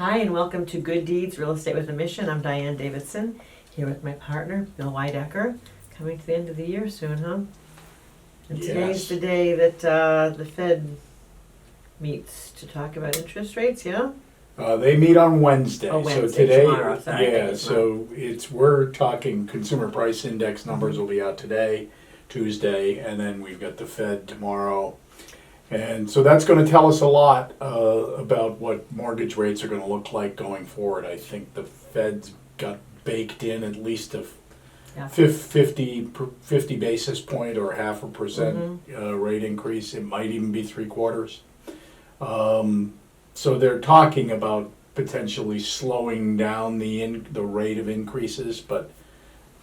Hi, and welcome to Good Deeds Real Estate with a Mission. I'm Diane Davidson, here with my partner, Bill Weidecker. Coming to the end of the year soon, huh? And today's Yes. the day that the Fed meets to talk about interest rates, yeah? They meet on Wednesday. Oh, So Wednesday, today, tomorrow, sorry, yeah. tomorrow. So we're talking consumer price index numbers Mm-hmm. will be out today, Tuesday, and then we've got the Fed tomorrow, and so that's going to tell us a lot about what mortgage rates are going to look like going forward. I think the Fed's got baked in at least a Yeah. 50 basis point or 0.5% Mm-hmm. rate increase. It might even be 3/4. So they're talking about potentially slowing down the rate of increases, but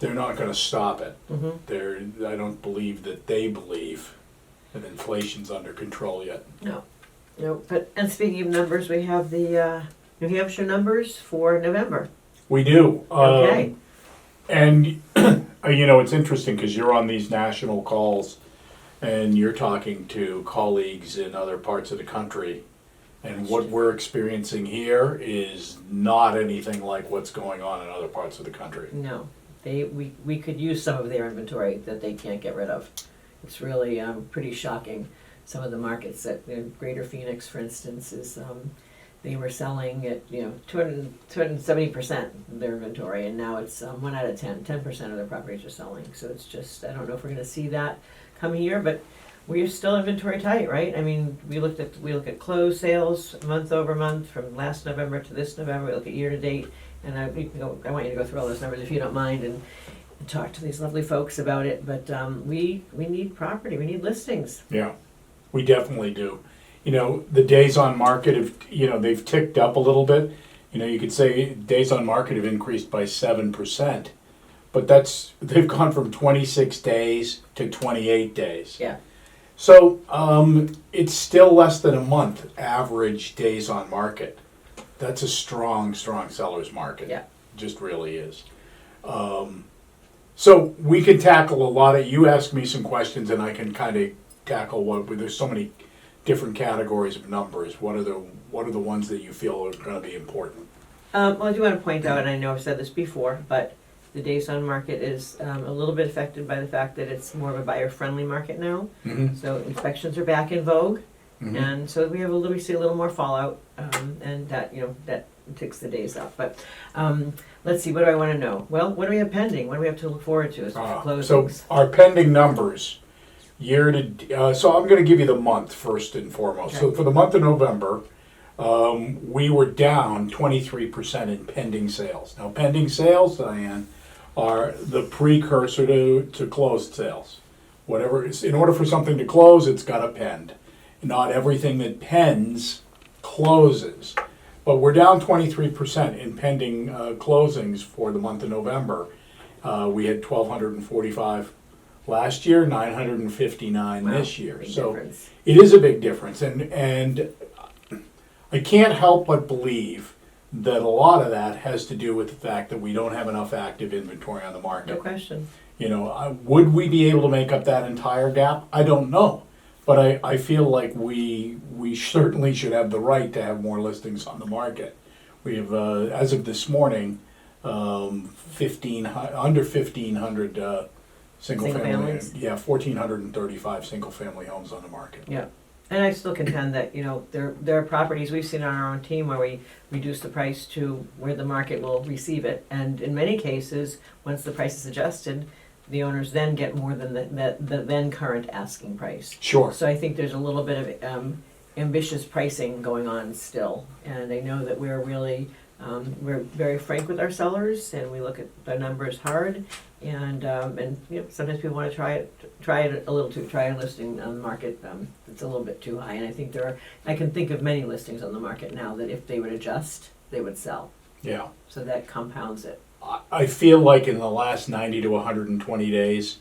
they're not going to stop it. Mm-hmm. I don't believe that they believe that inflation's under control yet. No, and speaking of numbers, we have the New Hampshire numbers for November. We do. Okay. And it's interesting because you're on these national calls and you're talking to colleagues in other parts of the country. And what we're experiencing here is not anything like what's going on in other parts of the country. No, we could use some of their inventory that they can't get rid of. It's really pretty shocking. Some of the markets that Greater Phoenix, for instance, is they were selling at 270% of their inventory, and now it's 1 out of 10% of their properties are selling. So it's just, I don't know if we're going to see that come here, but we're still inventory tight, right? I mean, we look at closed sales month over month from last November to this November. We look at year to date, and I want you to go through all those numbers if you don't mind, and talk to these lovely folks about it. But we need property, we need listings. Yeah, we definitely do. The days on market have, they've ticked up a little bit. You could say days on market have increased by 7%, but they've gone from 26 days to 28 days. Yeah. So it's still less than a month average days on market. That's a strong seller's market. Yeah. Just really is. So we can tackle a lot of, you ask me some questions and I can kind of tackle there's so many different categories of numbers. What are the ones that you feel are going to be important? Well, I do want to point out, and I know I've said this before, but the days on market is a little bit affected by the fact that it's more of a buyer-friendly market now. Mm-hmm. So inspections are back in vogue, Mm-hmm. and so we see a little more fallout, and that ticks the days up. But let's see, what do I want to know? Well, what do we have pending? What do we have to look forward to as So closings? our pending numbers so I'm going to give you the month first and foremost. Okay. So for the month of November, we were down 23% in pending sales. Now, pending sales, Diane, are the precursor to closed sales. In order for something to close, it's got to pend. Not everything that pens closes. But we're down 23% in pending closings for the month of November. We had 1,245 last year, 959 Wow, this year. big So difference. it is a big difference, and I can't help but believe that a lot of that has to do with the fact that we don't have enough active inventory on the No market. question. Would we be able to make up that entire gap? I don't know, but I feel like we certainly should have the right to have more listings on the market. We have, as of this morning, under 1,500 single family. families? Yeah, 1,435 single family homes on the market. Yeah. And I still contend that, there are properties we've seen on our own team where we reduce the price to where the market will receive it. And in many cases, once the price is adjusted, the owners then get more than the then current asking price. Sure. So I think there's a little bit of ambitious pricing going on still. And I know that we're really, we're very frank with our sellers, and we look at the numbers hard. And sometimes people want to try it a little too, try a listing on the market that's a little bit too high. And I think I can think of many listings on the market now that if they would adjust, they would sell. Yeah. So that compounds it. I feel like in the last 90 to 120 days,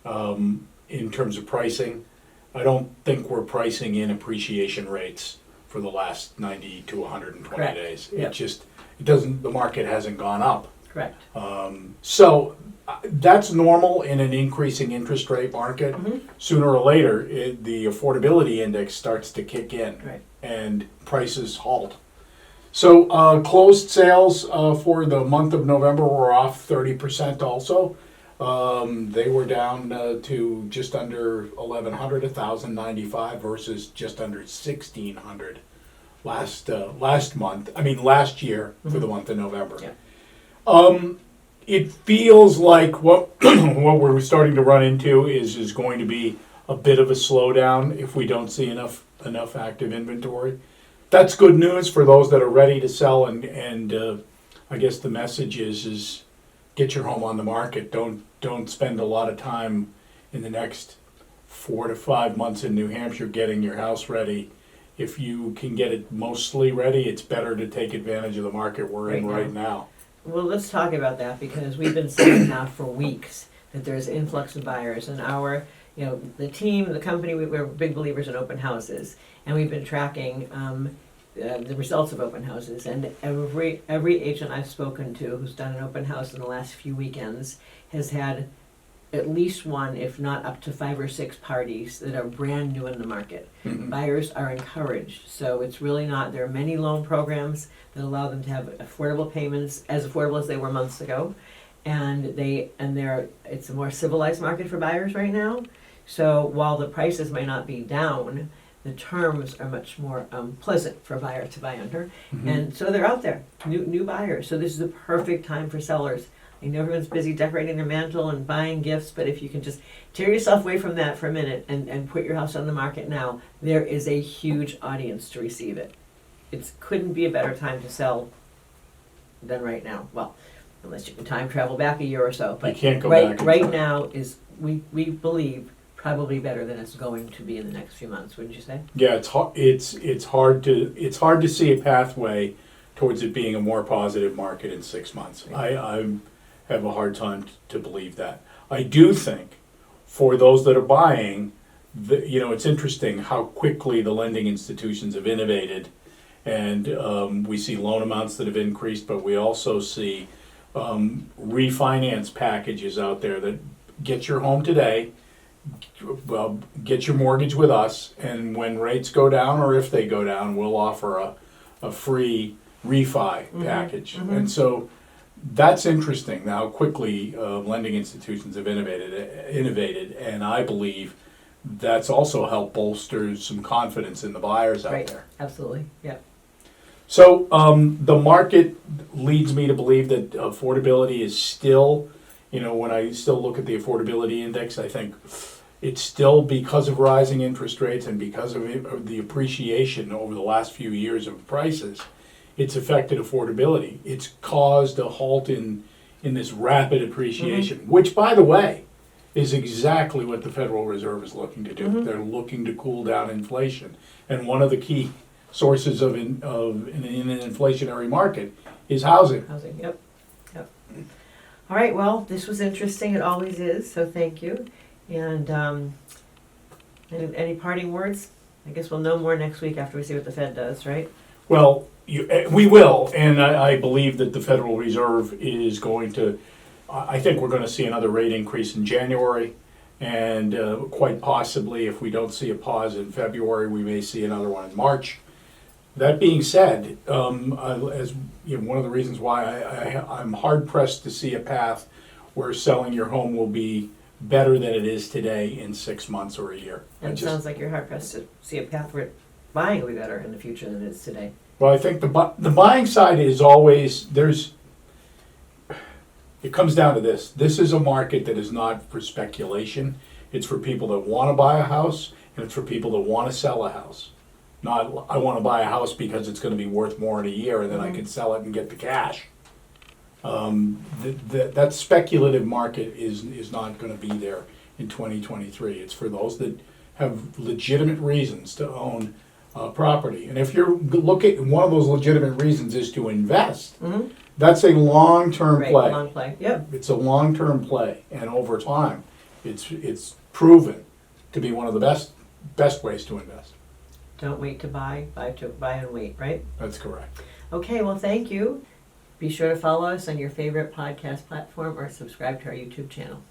in terms of pricing, I don't think we're pricing in appreciation rates for the last 90 to 120 Correct. days. Yep. The market hasn't gone up. Correct. So that's normal in an increasing interest rate market. Mm-hmm. Sooner or later, the affordability index starts to kick in, Right. and prices halt. So closed sales for the month of November were off 30% also. They were down to just under 1,100, 1,095 versus just under 1,600 last year for the month of November. Yeah. It feels like what what we're starting to run into is going to be a bit of a slowdown if we don't see enough active inventory. That's good news for those that are ready to sell, and I guess the message is get your home on the market. Don't spend a lot of time in the next 4 to 5 months in New Hampshire getting your house ready. If you can get it mostly ready, it's better to take advantage of the market we're in right now. Well, let's talk about that, because we've been saying now for weeks that there's influx of buyers, and the team, the company, we're big believers in open houses, and we've been tracking the results of open houses, and every agent I've spoken to who's done an open house in the last few weekends has had at least one, if not up to 5 or 6 parties that are brand new in the market. Mhm. Buyers are encouraged, so it's really not, there are many loan programs that allow them to have affordable payments, as affordable as they were months ago, and it's a more civilized market for buyers right now. So while the prices may not be down, the terms are much more pleasant for a buyer to buy under, and so they're out there, new buyers. So this is the perfect time for sellers. I know everyone's busy decorating their mantle and buying gifts, but if you can just tear yourself away from that for a minute and put your house on the market now, there is a huge audience to receive it. It couldn't be a better time to sell than right now. Well, unless you can time travel back a year or so. But You can't go right, back in right time. now is, we believe, probably better than it's going to be in the next few months, wouldn't you say? Yeah, it's hard to see a pathway towards it being a more positive market in 6 months. I have a hard time to believe that. I do think for those that are buying, it's interesting how quickly the lending institutions have innovated, and we see loan amounts that have increased, but we also see refinance packages out there that get your home today. Well, get your mortgage with us, and when rates go down, or if they go down, we'll offer a free refi package. And so that's interesting how quickly lending institutions have innovated, and I believe that's also helped bolster some confidence in the buyers out Right, there. absolutely, yeah. So the market leads me to believe that affordability is still, when I still look at the affordability index, I think it's still, because of rising interest rates and because of the appreciation over the last few years of prices, it's affected affordability. It's caused a halt in this rapid appreciation, which, by the way, is exactly what the Federal Reserve is looking to do. They're looking to cool down inflation. And one of the key sources in an inflationary market is housing. Housing, yep. All right, well, this was interesting, it always is, so thank you. And any parting words? I guess we'll know more next week after we see what the Fed does, right? Well, we will, and I believe that the Federal Reserve is going to, I think we're going to see another rate increase in January, and quite possibly, if we don't see a pause in February, we may see another one in March. That being said, as one of the reasons why I'm hard pressed to see a path where selling your home will be better than it is today in 6 months or a year. And it sounds like you're hard pressed to see a path where buying will be better in the future than it is today. Well, I think the buying side is always, it comes down to this. This is a market that is not for speculation. It's for people that want to buy a house, and it's for people that want to sell a house. Not, I want to buy a house because it's going to be worth more in a year, and then I can sell it and get the cash. That speculative market is not going to be there in 2023. It's for those that have legitimate reasons to own property. And if you're looking, one of those legitimate reasons is to invest. That's a long-term Right, play. long play, yep. It's a long-term play, and over time, it's proven to be one of the best ways to invest. Don't wait to buy and wait, right? That's correct. Okay, well, thank you. Be sure to follow us on your favorite podcast platform or subscribe to our YouTube channel.